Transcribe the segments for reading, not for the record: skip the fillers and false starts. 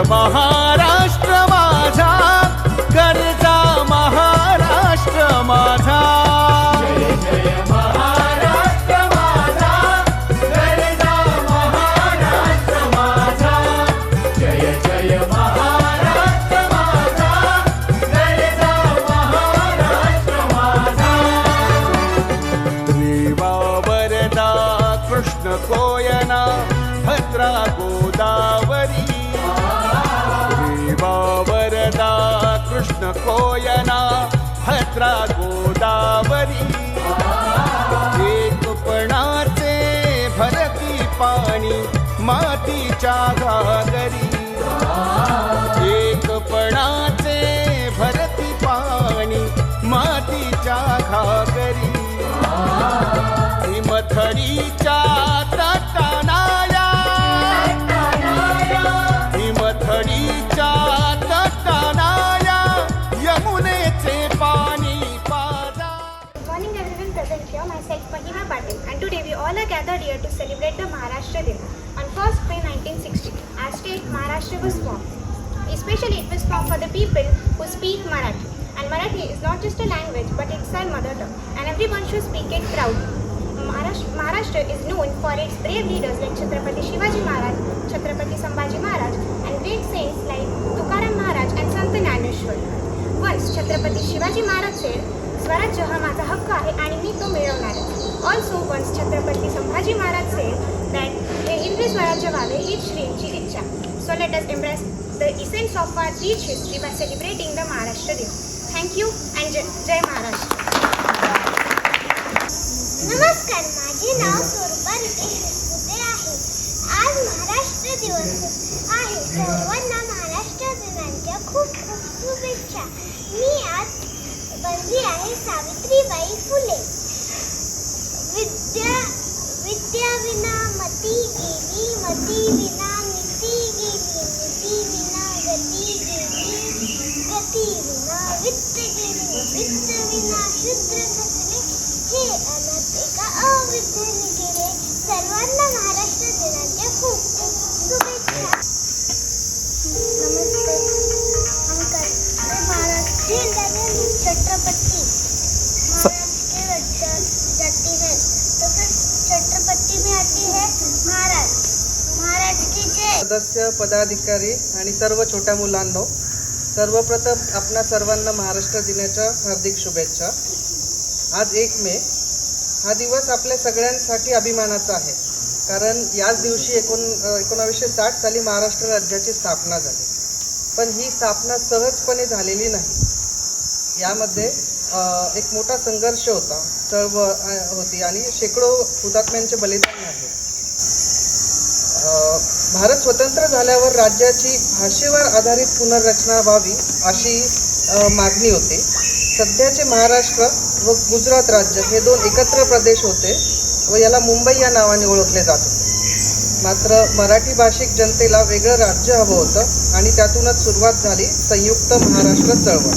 महाराष्ट्र माझा, गरजा महाराष्ट्र माझा. जय जय महाराष्ट्र माझा, गरजा महाराष्ट्र माझा. जय जय महाराष्ट्र माझा, गरजा महाराष्ट्र माझा. रेवा वरदा कृष्ण कोयना भद्रा गोदावरी. रेवा वरदा कृष्ण कोयना भद्रा गोदावरी. एकपणाचे भरती पाणी मातीच्या घागरी. एकपणाचे भरती पाणी मातीच्या घागरी. हिमथडीच्या तटानाया, हिमथडीच्या तटानाया यमुनेचे पाणी पाजा. Good morning everyone, present here myself Mahima Patil, and today we all are gathered here to celebrate the Maharashtra Day. On 1st May 1960, our state Maharashtra was formed. Especially it was formed for the people who speak Marathi. And Marathi is not just a language but it's our mother tongue, and everyone should speak it proudly. Maharashtra is known for its brave leaders like Chhatrapati Shivaji Maharaj, Chhatrapati Sambhaji Maharaj, and great saints like Tukaram Maharaj and Sant Jnaneshwar. Once Chhatrapati Shivaji Maharaj said, स्वराज्य हा माझा हक्क आहे आणि मी तो मिळवणारच. Also once Chhatrapati Sambhaji Maharaj said that हे हिंदवी स्वराज्य व्हावे हीच श्रींची इच्छा. So let us embrace the essence of our rich history by celebrating the Maharashtra Day. Thank you and Jai Maharashtra. नमस्कार, माझे नाव स्वरूपा रितेश विस्पुते आहे. आज महाराष्ट्र दिवस आहे. सर्वांना महाराष्ट्र दिनाच्या खूप खूप शुभेच्छा. मी आज बनली आहे सावित्रीबाई फुले. विद्या विना मती गेली, मती विना नीती गेली, नीती विना गती गेली, गती विना वित्त गेली, वित्त विना शूद्र खचले, हे अनाथ एका अविद्येने गेले. सर्वांना महाराष्ट्र दिनाच्या खूप खूप शुभेच्छा. नमस्ते. हम करते महाराष्ट्र छत्रपति महाराष्ट्र जाती है तो फिर छत्रपति में आती है महाराज. महाराज की जय. सदस्य, पदाधिकारी आणि सर्व छोट्या मुलांनो, सर्वप्रथम आपणा सर्वांना महाराष्ट्र दिनाच्या हार्दिक शुभेच्छा. आज 1 मे हा दिवस आपल्या सगळ्यांसाठी अभिमानाचा आहे, कारण याच दिवशी 1960 साली महाराष्ट्र राज्याची स्थापना झाली. पण ही स्थापना सहजपणे झालेली नाही. यामध्ये एक मोठा संघर्ष होता, चळवळ होती आणि शेकडो हुतात्म्यांचे बलिदान आहे. भारत स्वतंत्र झाल्यावर राज्याची भाषेवर आधारित पुनर्रचना व्हावी अशी मागणी होती. सध्याचे महाराष्ट्र व गुजरात राज्य हे 2 एकत्र प्रदेश होते व याला मुंबई या नावाने ओळखले जात होते. मात्र मराठी भाषिक जनतेला वेगळं राज्य हवं होतं आणि त्यातूनच सुरुवात झाली संयुक्त महाराष्ट्र चळवळ.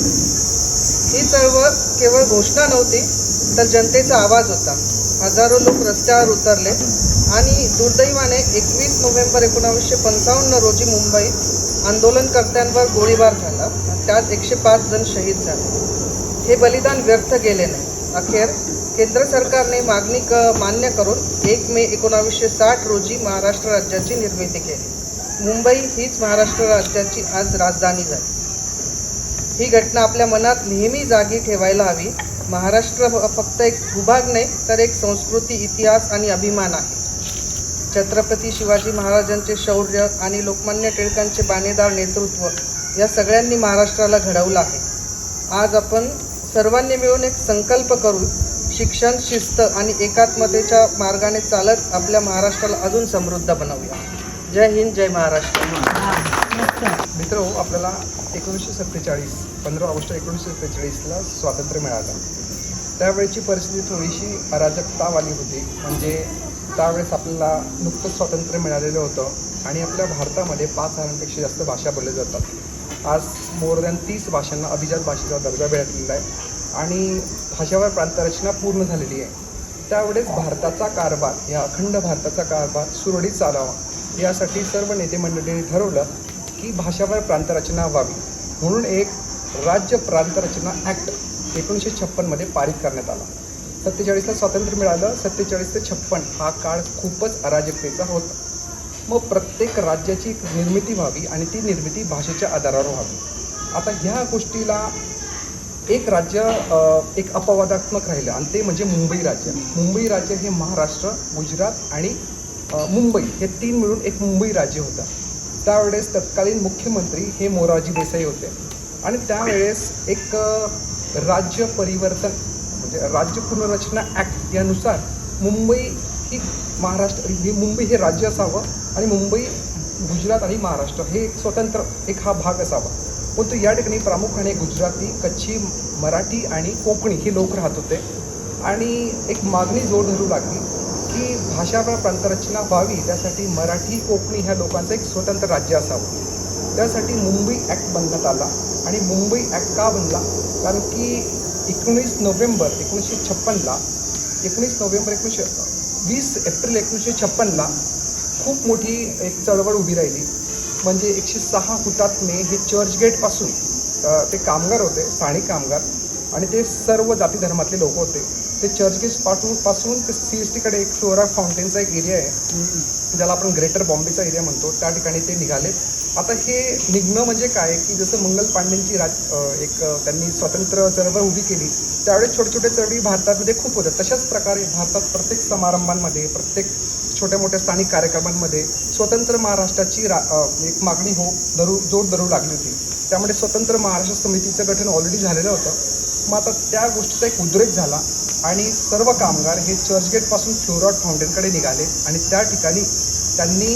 ही चळवळ केवळ घोषणा नव्हती तर जनतेचा आवाज होता. हजारो लोक रस्त्यावर उतरले आणि दुर्दैवाने 21 नोव्हेंबर 1955 रोजी मुंबईत आंदोलनकर्त्यांवर गोळीबार झाला आणि त्यात 105 जण शहीद झाले. हे बलिदान व्यर्थ गेले नाही. अखेर केंद्र सरकारने मागणी मान्य करून 1 मे 1960 रोजी महाराष्ट्र राज्याची निर्मिती केली. मुंबई हीच महाराष्ट्र राज्याची आज राजधानी झाली. ही घटना आपल्या मनात नेहमी जागी ठेवायला हवी. महाराष्ट्र फक्त एक भूभाग नाही तर एक संस्कृती, इतिहास आणि अभिमान आहे. छत्रपती शिवाजी महाराजांचे शौर्य आणि लोकमान्य टिळकांचे बाणेदार नेतृत्व या सगळ्यांनी महाराष्ट्राला घडवलं आहे. आज आपण सर्वांनी मिळून एक संकल्प करू. शिक्षण, शिस्त आणि एकात्मतेच्या मार्गाने चालत आपल्या महाराष्ट्राला अजून समृद्ध बनवूया. जय हिंद, जय महाराष्ट्र. मित्र, आपल्याला 1947 15 ऑगस्ट 1947ला स्वातंत्र्य मिळालं. त्यावेळची परिस्थिती थोडीशी अराजकतावाली होती. म्हणजे त्यावेळेस आपल्याला नुकतंच स्वातंत्र्य मिळालेलं होतं आणि आपल्या भारतामध्ये 5,000पेक्षा जास्त भाषा बोलल्या जातात. आज मोर दॅन 30 भाषांना अभिजात भाषेचा दर्जा मिळालेला आहे आणि भाषावर प्रांतरचना पूर्ण झालेली आहे. त्यावेळेस भारताचा कारभार, या अखंड भारताचा कारभार सुरळीत चालावा यासाठी सर्व नेते मंडळींनी ठरवलं की की भाषावर प्रांतरचना व्हावी म्हणून एक राज्य प्रांतरचना ॲक्ट 1956मध्ये पारित करण्यात आला. 47ला स्वातंत्र्य मिळालं. 47 ते 56 हा काळ खूपच अराजकतेचा होता. मग प्रत्येक राज्याची एक निर्मिती व्हावी आणि ती निर्मिती भाषेच्या आधारावर व्हावी. आता ह्या गोष्टीला एक राज्य एक अपवादात्मक राहिलं आणि ते म्हणजे मुंबई राज्य. मुंबई राज्य हे महाराष्ट्र, गुजरात आणि मुंबई हे 3 मिळून एक मुंबई राज्य होतं. त्यावेळेस तत्कालीन मुख्यमंत्री हे मोरारजी देसाई होते आणि त्यावेळेस एक राज्य परिवर्तन म्हणजे राज्य पुनर्रचना ॲक्ट यानुसार मुंबई ही मुंबई हे राज्य असावं आणि मुंबई, गुजरात आणि महाराष्ट्र हे एक स्वतंत्र एक हा भाग असावा. परंतु या ठिकाणी प्रामुख्याने गुजराती, कच्छी, मराठी आणि कोकणी हे लोक राहत होते आणि एक मागणी जोर धरू लागली की भाषावर प्रांतरचना व्हावी, त्यासाठी मराठी, कोकणी ह्या लोकांचं एक स्वतंत्र राज्य असावं. त्यासाठी मुंबई ॲक्ट बनण्यात आला. आणि मुंबई ॲक्ट का बनला? कारण की 19 नोव्हेंबर 1956ला 20 एप्रिल 1956ला खूप मोठी एक चळवळ उभी राहिली. म्हणजे 106 हुतात्मे हे चर्चगेटपासून ते कामगार होते, स्थानिक कामगार, आणि ते सर्व जाती धर्मातले लोक होते. ते चर्चगेटपासून ते CSTकडे एक फ्लोरा फाउंटेनचा एक एरिया आहे ज्याला आपण ग्रेटर बॉम्बेचा एरिया म्हणतो, त्या ठिकाणी ते निघाले. आता हे निघणं म्हणजे काय की जसं मंगल पांडेंची त्यांनी स्वतंत्र चळवळ उभी केली त्यावेळेस छोटे छोटे चळवळी भारतामध्ये खूप होत्या. तशाच प्रकारे भारतात प्रत्येक समारंभांमध्ये, प्रत्येक छोट्या मोठ्या स्थानिक कार्यक्रमांमध्ये स्वतंत्र महाराष्ट्राची एक मागणी जोर धरू लागली होती. त्यामुळे स्वतंत्र महाराष्ट्र समितीचं गठन ऑलरेडी झालेलं होतं. मग आता त्या गोष्टीचा एक उद्रेक झाला आणि सर्व कामगार हे चर्चगेटपासून फ्लोरा फाउंटेनकडे निघाले आणि त्या ठिकाणी त्यांनी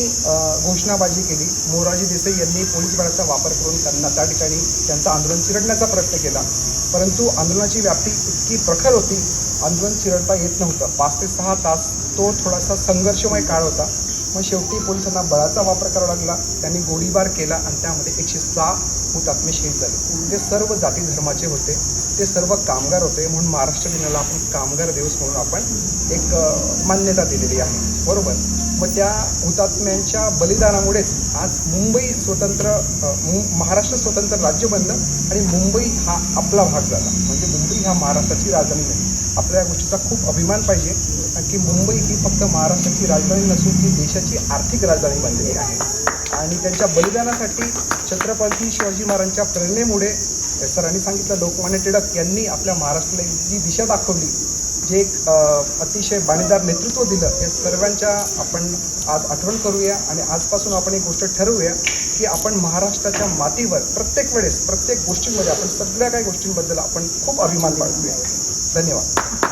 घोषणाबाजी केली. मोरारजी देसाई यांनी पोलीस बळाचा वापर करून त्यांना त्या ठिकाणी त्यांचं आंदोलन चिरडण्याचा प्रयत्न केला. परंतु आंदोलनाची व्याप्ती इतकी प्रखर होती, आंदोलन चिरडता येत नव्हतं. 5 ते 6 तास तो थोडासा संघर्षमय काळ होता. मग शेवटी पोलिसांना बळाचा वापर करावा लागला. त्यांनी गोळीबार केला आणि त्यामध्ये 106 हुतात्मे शहीद झाले. ते सर्व जाती धर्माचे होते, ते सर्व कामगार होते. म्हणून महाराष्ट्र दिनाला आपण कामगार दिवस म्हणून आपण एक मान्यता दिलेली आहे, बरोबर. मग त्या हुतात्म्यांच्या बलिदानामुळेच आज मुंबई महाराष्ट्र स्वतंत्र राज्य बनलं आणि मुंबई हा आपला भाग झाला. म्हणजे मुंबई हा महाराष्ट्राची राजधानी नाही. आपल्या या गोष्टीचा खूप अभिमान पाहिजे की मुंबई ही फक्त महाराष्ट्राची राजधानी नसून ती देशाची आर्थिक राजधानी बनलेली आहे. आणि त्यांच्या बलिदानासाठी छत्रपती शिवाजी महाराजांच्या प्रेरणेमुळे सरांनी सांगितलं लोकमान्य टिळक यांनी आपल्या महाराष्ट्राला जी दिशा दाखवली, जे एक अतिशय बाणेदार नेतृत्व दिलं, या सर्वांच्या आपण आज आठवण करूया आणि आजपासून आपण एक गोष्ट ठरवूया की आपण महाराष्ट्राच्या मातीवर प्रत्येक वेळेस प्रत्येक गोष्टींमध्ये आपण सगळ्या काही गोष्टींबद्दल आपण खूप अभिमान बाळगूया. धन्यवाद.